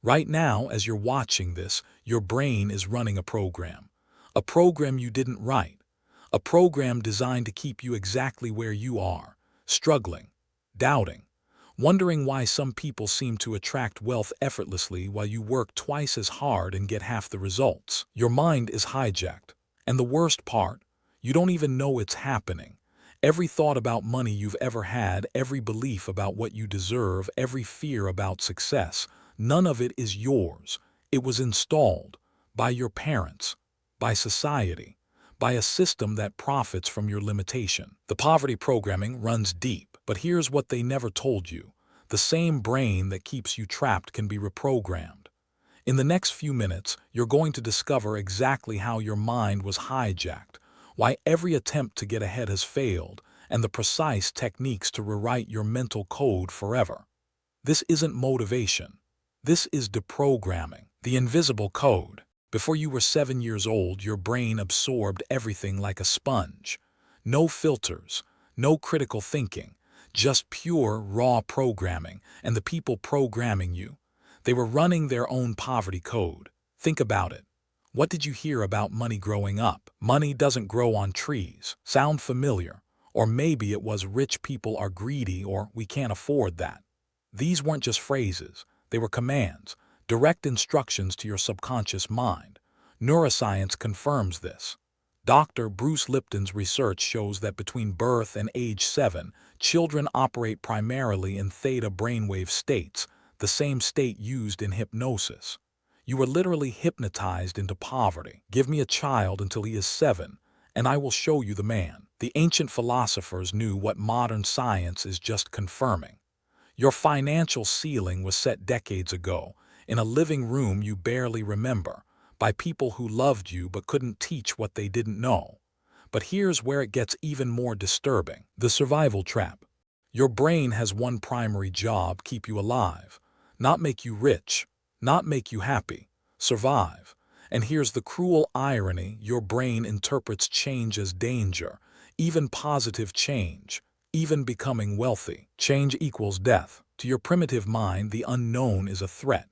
Right now, as you're watching this, your brain is running a program you didn't write, a program designed to keep you exactly where you are, struggling, doubting, wondering why some people seem to attract wealth effortlessly while you work twice as hard and get half the results. Your mind is hijacked. And the worst part, you don't even know it's happening. Every thought about money you've ever had, every belief about what you deserve, every fear about success, none of it is yours. It was installed by your parents, by society, by a system that profits from your limitation. The poverty programming runs deep, but here's what they never told you. The same brain that keeps you trapped can be reprogrammed. In the next few minutes, you're going to discover exactly how your mind was hijacked, why every attempt to get ahead has failed, and the precise techniques to rewrite your mental code forever. This isn't motivation. This is deprogramming, the invisible code. Before you were 7 years old, your brain absorbed everything like a sponge. No filters, no critical thinking, just pure, raw programming, and the people programming you. They were running their own poverty code. Think about it. What did you hear about money growing up? Money doesn't grow on trees. Sound familiar? Or maybe it was rich people are greedy or we can't afford that. These weren't just phrases. They were commands, direct instructions to your subconscious mind. Neuroscience confirms this. Dr. Bruce Lipton's research shows that between birth and age 7, children operate primarily in theta brainwave states, the same state used in hypnosis. You were literally hypnotized into poverty. Give me a child until he is 7, and I will show you the man. The ancient philosophers knew what modern science is just confirming. Your financial ceiling was set decades ago, in a living room you barely remember, by people who loved you but couldn't teach what they didn't know. But here's where it gets even more disturbing. The survival trap. Your brain has one primary job: keep you alive. Not make you rich, not make you happy. Survive. And here's the cruel irony: your brain interprets change as danger, even positive change, even becoming wealthy. Change equals death. To your primitive mind, the unknown is a threat.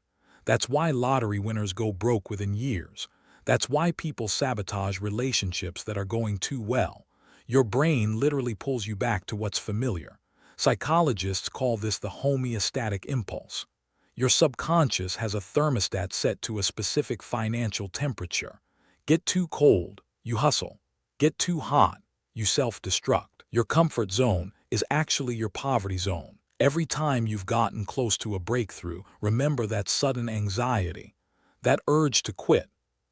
That's why lottery winners go broke within years. That's why people sabotage relationships that are going too well. Your brain literally pulls you back to what's familiar. Psychologists call this the homeostatic impulse. Your subconscious has a thermostat set to a specific financial temperature. Get too cold, you hustle. Get too hot, you self-destruct. Your comfort zone is actually your poverty zone. Every time you've gotten close to a breakthrough, remember that sudden anxiety, that urge to quit.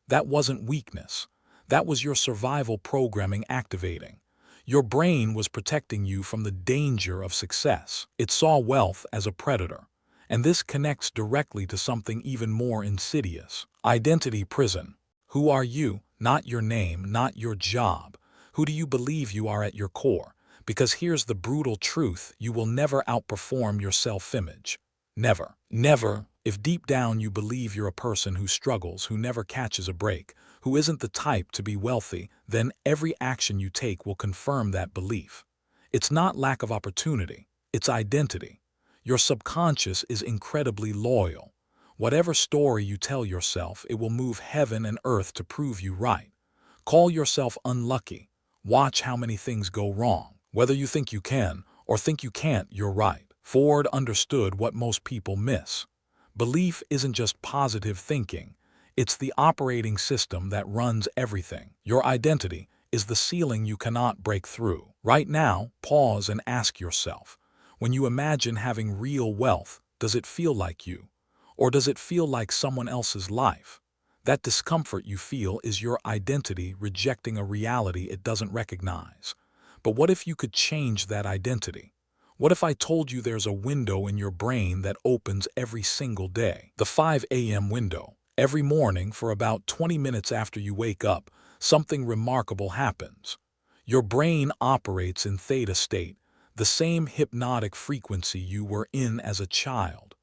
That wasn't weakness. That was your survival programming activating. Your brain was protecting you from the danger of success. It saw wealth as a predator. And this connects directly to something even more insidious. Identity prison. Who are you? Not your name, not your job. Who do you believe you are at your core? Because here's the brutal truth: you will never outperform your self-image. Never. Never. If deep down you believe you're a person who struggles, who never catches a break, who isn't the type to be wealthy, then every action you take will confirm that belief. It's not lack of opportunity, it's identity. Your subconscious is incredibly loyal. Whatever story you tell yourself, it will move heaven and earth to prove you right. Call yourself unlucky. Watch how many things go wrong. Whether you think you can or think you can't, you're right. Ford understood what most people miss. Belief isn't just positive thinking. It's the operating system that runs everything. Your identity is the ceiling you cannot break through. Right now, pause and ask yourself, when you imagine having real wealth, does it feel like you? Or does it feel like someone else's life? That discomfort you feel is your identity rejecting a reality it doesn't recognize. But what if you could change that identity? What if I told you there's a window in your brain that opens every single day? The 5 a.m. window. Every morning, for about 20 minutes after you wake up, something remarkable happens. Your brain operates in theta state, the same hypnotic frequency you were in as a child.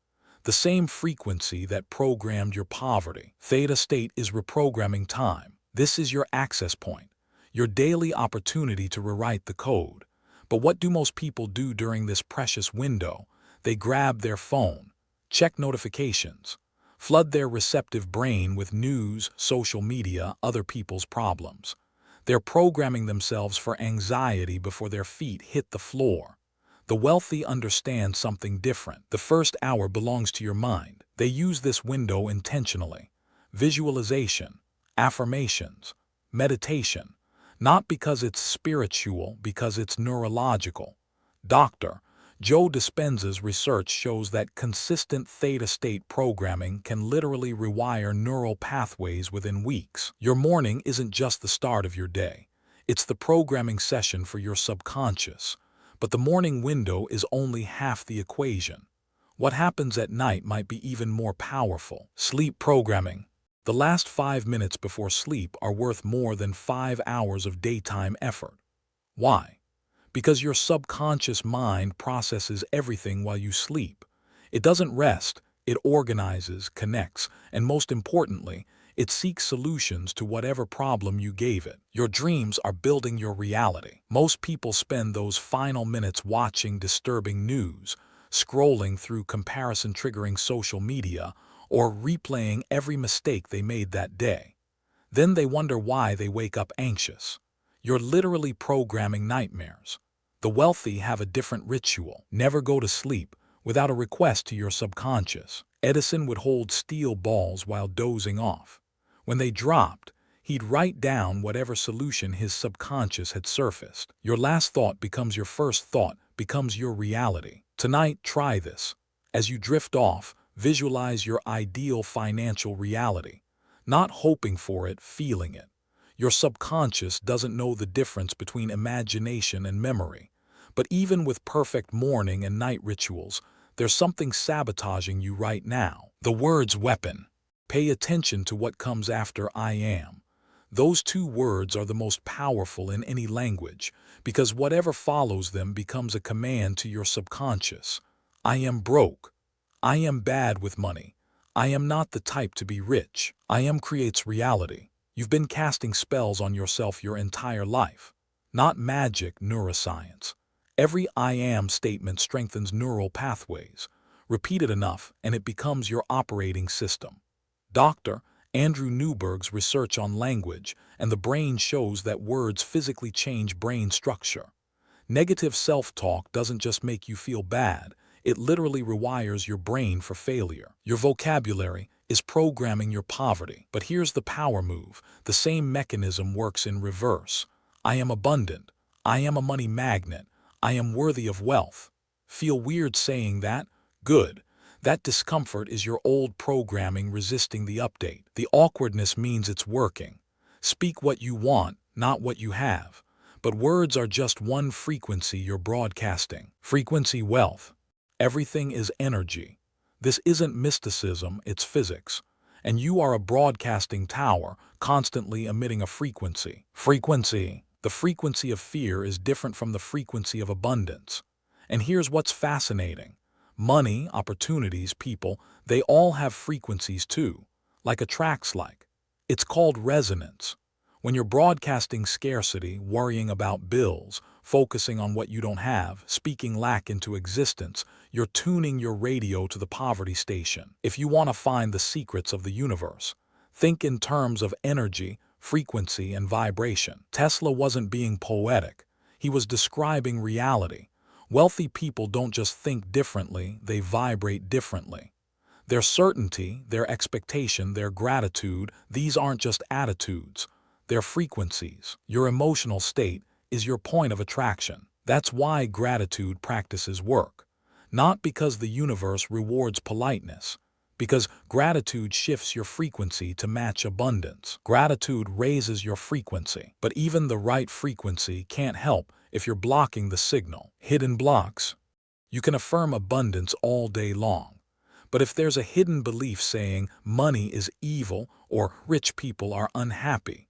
The same frequency that programmed your poverty. Theta state is reprogramming time. This is your access point, your daily opportunity to rewrite the code. But what do most people do during this precious window? They grab their phone, check notifications, flood their receptive brain with news, social media, other people's problems. They're programming themselves for anxiety before their feet hit the floor. The wealthy understand something different. The first hour belongs to your mind. They use this window intentionally. Visualization, affirmations, meditation. Not because it's spiritual, because it's neurological. Dr. Joe Dispenza's research shows that consistent theta state programming can literally rewire neural pathways within weeks. Your morning isn't just the start of your day. It's the programming session for your subconscious. But the morning window is only half the equation. What happens at night might be even more powerful. Sleep programming. The last 5 minutes before sleep are worth more than 5 hours of daytime effort. Why? Because your subconscious mind processes everything while you sleep. It doesn't rest, it organizes, connects, and most importantly, it seeks solutions to whatever problem you gave it. Your dreams are building your reality. Most people spend those final minutes watching disturbing news, scrolling through comparison-triggering social media, or replaying every mistake they made that day. Then they wonder why they wake up anxious. You're literally programming nightmares. The wealthy have a different ritual. Never go to sleep without a request to your subconscious. Edison would hold steel balls while dozing off. When they dropped, he'd write down whatever solution his subconscious had surfaced. Your last thought becomes your first thought, becomes your reality. Tonight, try this. As you drift off, visualize your ideal financial reality. Not hoping for it, feeling it. Your subconscious doesn't know the difference between imagination and memory. But even with perfect morning and night rituals, there's something sabotaging you right now. The word's weapon. Pay attention to what comes after I am. Those two words are the most powerful in any language, because whatever follows them becomes a command to your subconscious. I am broke. I am bad with money. I am not the type to be rich. I am creates reality. You've been casting spells on yourself your entire life. Not magic, neuroscience. Every I am statement strengthens neural pathways. Repeat it enough, and it becomes your operating system. Dr. Andrew Newberg's research on language and the brain shows that words physically change brain structure. Negative self-talk doesn't just make you feel bad, it literally rewires your brain for failure. Your vocabulary is programming your poverty. But here's the power move. The same mechanism works in reverse. I am abundant. I am a money magnet. I am worthy of wealth. Feel weird saying that? Good. That discomfort is your old programming resisting the update. The awkwardness means it's working. Speak what you want, not what you have. But words are just one frequency you're broadcasting. Frequency wealth. Everything is energy. This isn't mysticism, it's physics. And you are a broadcasting tower, constantly emitting a frequency. Frequency. The frequency of fear is different from the frequency of abundance. And here's what's fascinating. Money, opportunities, people, they all have frequencies too, like attracts like. It's called resonance. When you're broadcasting scarcity, worrying about bills, focusing on what you don't have, speaking lack into existence, you're tuning your radio to the poverty station. If you want to find the secrets of the universe, think in terms of energy, frequency, and vibration. Tesla wasn't being poetic. He was describing reality. Wealthy people don't just think differently, they vibrate differently. Their certainty, their expectation, their gratitude, these aren't just attitudes. They're frequencies. Your emotional state is your point of attraction. That's why gratitude practices work. Not because the universe rewards politeness, because gratitude shifts your frequency to match abundance. Gratitude raises your frequency, but even the right frequency can't help if you're blocking the signal. Hidden blocks. You can affirm abundance all day long, but if there's a hidden belief saying money is evil or rich people are unhappy,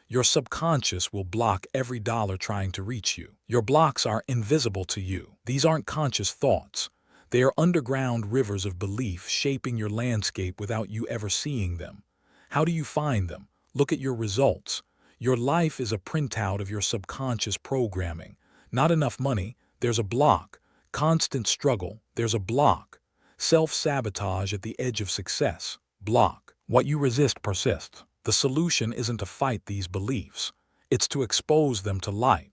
your subconscious will block every dollar trying to reach you. Your blocks are invisible to you. These aren't conscious thoughts. They are underground rivers of belief shaping your landscape without you ever seeing them. How do you find them? Look at your results. Your life is a printout of your subconscious programming. Not enough money, there's a block. Constant struggle, there's a block. Self-sabotage at the edge of success, block. What you resist persists. The solution isn't to fight these beliefs. It's to expose them to light.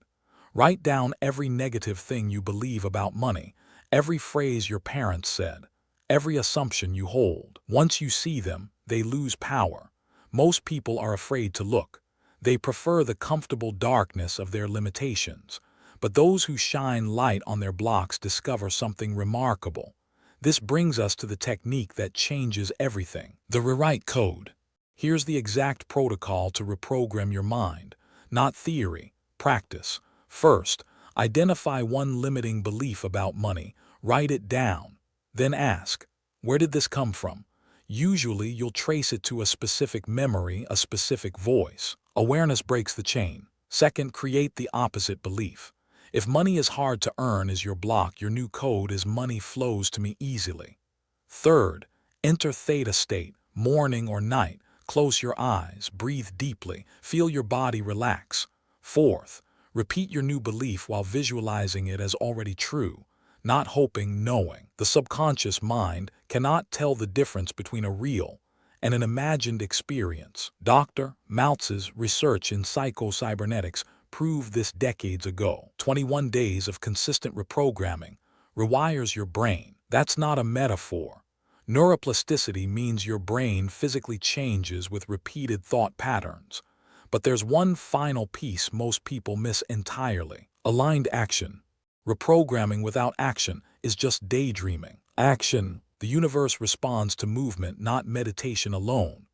Write down every negative thing you believe about money, every phrase your parents said, every assumption you hold. Once you see them, they lose power. Most people are afraid to look. They prefer the comfortable darkness of their limitations. But those who shine light on their blocks discover something remarkable. This brings us to the technique that changes everything. The rewrite code. Here's the exact protocol to reprogram your mind. Not theory, practice. First, identify one limiting belief about money. Write it down. Then ask, where did this come from? Usually, you'll trace it to a specific memory, a specific voice. Awareness breaks the chain. Second, create the opposite belief. If money is hard to earn is your block, your new code is money flows to me easily. Third, enter theta state, morning or night. Close your eyes, breathe deeply, feel your body relax. Fourth, repeat your new belief while visualizing it as already true, not hoping, knowing. The subconscious mind cannot tell the difference between a real and an imagined experience. Dr. Maltz's research in psycho-cybernetics proved this decades ago. 21 days of consistent reprogramming rewires your brain. That's not a metaphor. Neuroplasticity means your brain physically changes with repeated thought patterns. But there's one final piece most people miss entirely: aligned action. Reprogramming without action is just daydreaming. Action. The universe responds to movement, not meditation alone.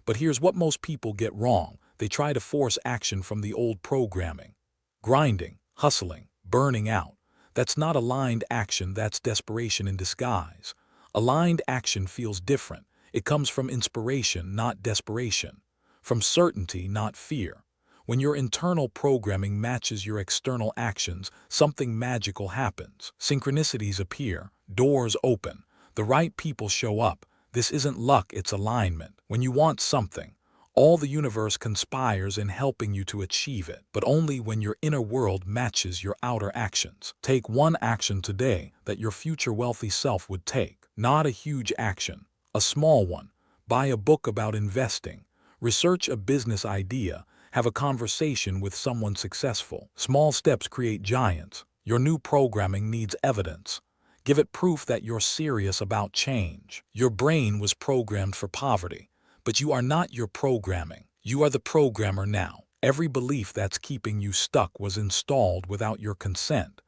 But here's what most people get wrong. They try to force action from the old programming. Grinding, hustling, burning out. That's not aligned action, that's desperation in disguise. Aligned action feels different. It comes from inspiration, not desperation. From certainty, not fear. When your internal programming matches your external actions, something magical happens. Synchronicities appear, doors open, the right people show up. This isn't luck, it's alignment. When you want something, all the universe conspires in helping you to achieve it, but only when your inner world matches your outer actions. Take one action today that your future wealthy self would take. Not a huge action, a small one. Buy a book about investing. Research a business idea. Have a conversation with someone successful. Small steps create giants. Your new programming needs evidence. Give it proof that you're serious about change. Your brain was programmed for poverty, but you are not your programming. You are the programmer now. Every belief that's keeping you stuck was installed without your consent.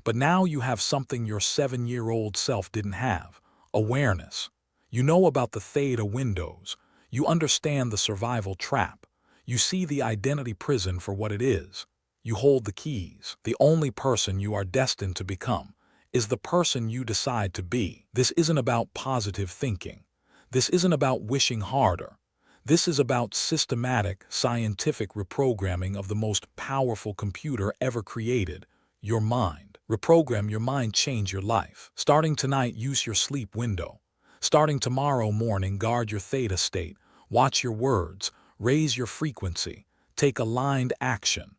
But now you have something your 7-year-old self didn't have: awareness. You know about the theta windows. You understand the survival trap. You see the identity prison for what it is. You hold the keys. The only person you are destined to become is the person you decide to be. This isn't about positive thinking. This isn't about wishing harder. This is about systematic, scientific reprogramming of the most powerful computer ever created, your mind. Reprogram your mind, change your life. Starting tonight, use your sleep window. Starting tomorrow morning, guard your theta state. Watch your words. Raise your frequency. Take aligned action.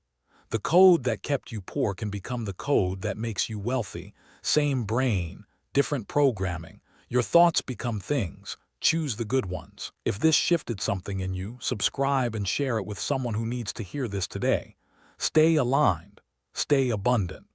The code that kept you poor can become the code that makes you wealthy. Same brain, different programming. Your thoughts become things. Choose the good ones. If this shifted something in you, subscribe and share it with someone who needs to hear this today. Stay aligned. Stay abundant.